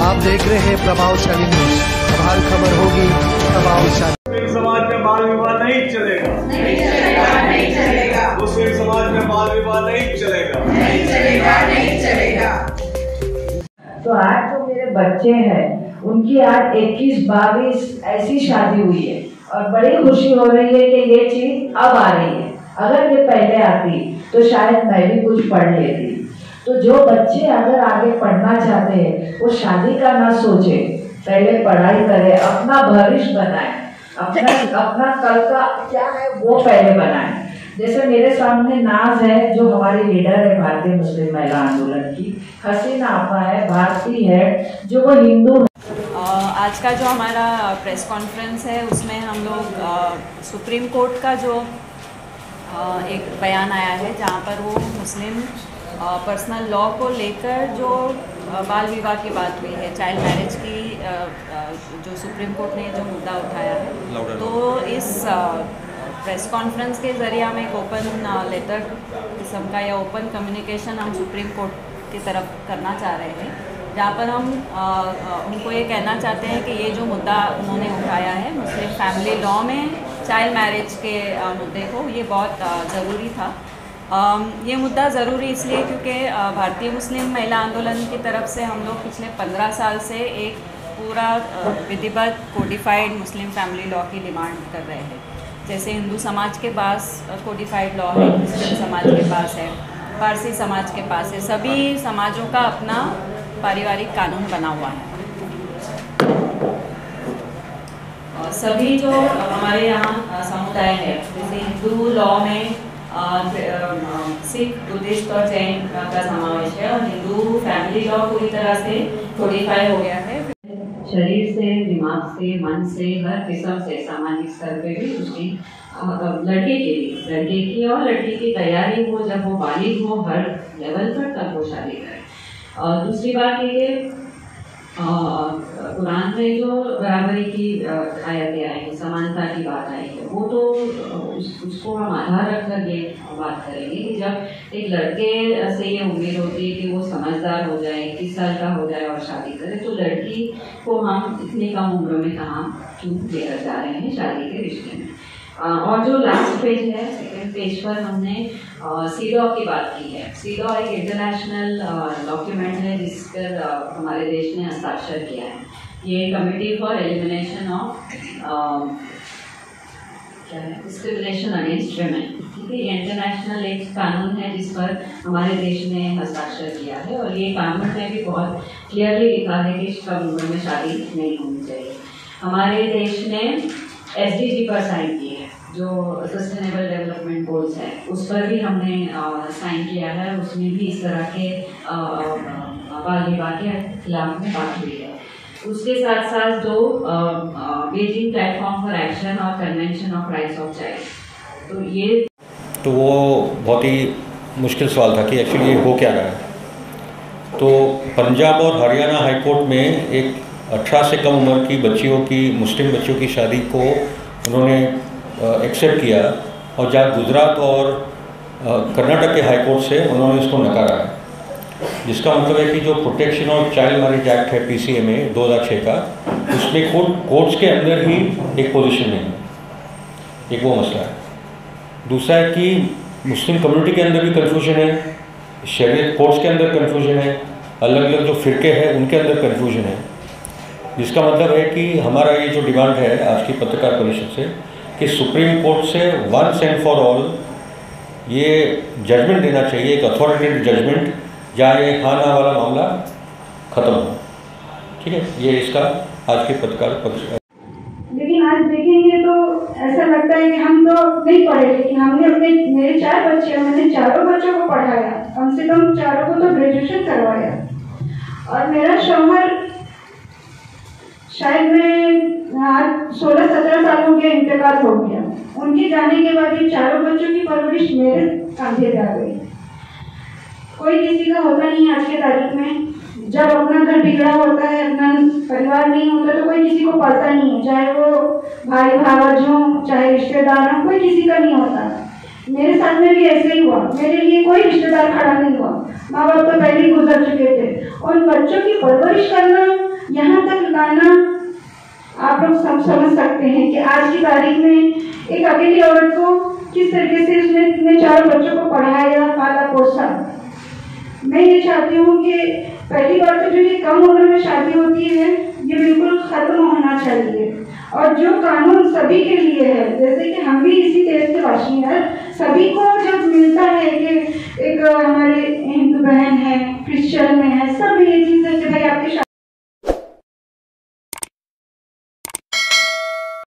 आप देख रहे हैं प्रभावशाली न्यूज। अब हर खबर होगी प्रभावशाली। समाज में बाल विवाह नहीं चलेगा, नहीं चलेगा, नहीं चलेगा। मुस्लिम समाज में बाल विवाह नहीं चलेगा, नहीं चलेगा, नहीं चलेगा। तो आज जो मेरे बच्चे हैं उनकी आज 21-22 ऐसी शादी हुई है और बड़ी खुशी हो रही है कि ये चीज अब आ रही है। अगर ये पहले आती तो शायद मैं भी कुछ पढ़ लेती। तो जो बच्चे अगर आगे पढ़ना चाहते हैं वो शादी का ना सोचे, पहले पढ़ाई करे, अपना भविष्य बनाए, अपना कल का क्या है वो पहले बनाए। जैसे मेरे सामने नाज है जो हमारी लीडर है भारतीय मुस्लिम महिला आंदोलन की, हसीना आपा है, भारती है जो वो हिंदू है। आज का जो हमारा प्रेस कॉन्फ्रेंस है उसमें हम लोग सुप्रीम कोर्ट का जो एक बयान आया है जहाँ पर वो मुस्लिम पर्सनल लॉ को लेकर जो बाल विवाह की बात हुई है, चाइल्ड मैरिज की, जो सुप्रीम कोर्ट ने जो मुद्दा उठाया है, तो इस प्रेस कॉन्फ्रेंस के ज़रिए हम एक ओपन लेटर किस्म का या ओपन कम्युनिकेशन हम सुप्रीम कोर्ट की तरफ करना चाह रहे हैं, जहाँ पर हम उनको ये कहना चाहते हैं कि ये जो मुद्दा उन्होंने उठाया है मुस्लिम फैमिली लॉ में चाइल्ड मैरिज के मुद्दे को, ये बहुत ज़रूरी था। ये मुद्दा ज़रूरी इसलिए क्योंकि भारतीय मुस्लिम महिला आंदोलन की तरफ से हम लोग पिछले 15 साल से एक पूरा विधिबद्ध कोडिफाइड मुस्लिम फैमिली लॉ की डिमांड कर रहे हैं। जैसे हिंदू समाज के पास कोडिफाइड लॉ है, क्रिश्चियन समाज के पास है, पारसी समाज के पास है, सभी समाजों का अपना पारिवारिक कानून बना हुआ है। सभी जो हमारे यहाँ समुदाय है, जैसे हिंदू लॉ में सिख, बुद्धिस्ट और जैन का समावेश है और हिंदू फैमिली लॉ पूरी तरह से कोडिफाई हो गया है। शरीर से, दिमाग से, मन से, हर किस्म से, सामाजिक स्तर पे भी उसकी लड़के की और लड़की की तैयारी हो, जब वो बालिग हो हर लेवल पर, तब वो शादी करे। और दूसरी बात ये कुरान में जो बराबरी की आयतें आई है, समानता की बात आई है, वो तो उसको हम आधार रखकर ये बात करेंगे कि जब एक लड़के से ये उम्मीद होती है कि वो समझदार हो जाए, 21 साल का हो जाए और शादी करे, तो लड़की को हम इतनी कम उम्र में कहाँ क्यों लेकर जा रहे हैं शादी के रिश्ते में। और जो लास्ट पेज है, सेकेंड पेज पर हमने सीडॉ की बात की है। सीडॉ एक इंटरनेशनल डॉक्यूमेंट है जिस पर हमारे देश ने हस्ताक्षर किया है। ये committee for elimination of discrimination against women, ठीक है, ये इंटरनेशनल एक कानून है जिस पर हमारे देश ने हस्ताक्षर किया है और ये कानून में भी बहुत क्लियरली लिखा है कि कम उम्र में शादी नहीं होनी चाहिए। हमारे देश ने SDG पर साइन की है, जो सस्टेनेबल डेवलपमेंट गोल्स है, उस पर भी हमने साइन किया है। उसमें भी इस तरह के बाल विवाह के खिलाफ में बात हुई है। उसके साथ साथ जो बीजिंग प्लेटफॉर्म फॉर एक्शन और convention of rights of child, तो वो बहुत ही मुश्किल सवाल था कि एक्चुअली ये हो क्या रहा है। तो पंजाब और हरियाणा हाई कोर्ट में एक 18 से कम उम्र की बच्चियों की, मुस्लिम बच्चियों की शादी को उन्होंने एक्सेप्ट किया और जहाँ गुजरात और कर्नाटक के हाई कोर्ट से उन्होंने इसको नकारा है, जिसका मतलब है कि जो protection of child marriage act है PCMA 2006 का, उसमें कोर्ट्स के अंदर ही एक पोजीशन नहीं है। एक वो मसला है। दूसरा है कि मुस्लिम कम्युनिटी के अंदर भी कन्फ्यूजन है, शरीयत कोर्ट्स के अंदर कन्फ्यूजन है, अलग अलग जो फिरके हैं उनके अंदर कन्फ्यूजन है, जिसका मतलब है कि हमारा ये जो डिमांड है आज की पत्रकार परिषद से कि सुप्रीम कोर्ट से वंस एंड फॉर ऑल ये जजमेंट देना चाहिए, एक अथॉरिटेटिव जजमेंट, जहाँ ये हाँ ना वाला मामला खत्म हो। ठीक है, ये इसका आज की पत्रकार परिषद। लेकिन आज देखेंगे तो ऐसा लगता है कि हम तो नहीं पढ़े, लेकिन हमने मेरे 4 बच्चे हैं, मैंने चारों बच्चों को पढ़ाया, कम से कम चारों को तो ग्रेजुएशन करवाया। और मेरा शौहर शायद मैं आज 16-17 सालों के इंतकाल हो गया। उनके जाने के बाद ये चारों बच्चों की परवरिश मेरे कंधे पे आ गई। कोई किसी का होता नहीं आज के तारीख में, जब अपना घर बिगड़ा होता है, अपना परिवार नहीं होता, तो कोई किसी को पढ़ता नहीं है, चाहे वो भाई भावज हो, चाहे रिश्तेदार हो, कोई किसी का नहीं होता। मेरे साथ में भी ऐसे ही हुआ, मेरे लिए कोई रिश्तेदार खड़ा नहीं हुआ, माँ बाप तो पहले ही गुजर चुके थे। उन बच्चों की परवरिश करना यहाँ तक लाना आप लोग सब समझ सकते हैं कि आज की तारीख में एक अकेली औरत को किस तरीके से उसने अपने 4 बच्चों को पढ़ाया, पाला, पोसा। मैं ये चाहती हूँ कि पहली बात तो जो ये कम उम्र में शादी होती है ये बिल्कुल खत्म होना चाहिए, और जो कानून सभी के लिए है, जैसे कि हम भी इसी देश के वासी हैं, सभी को जब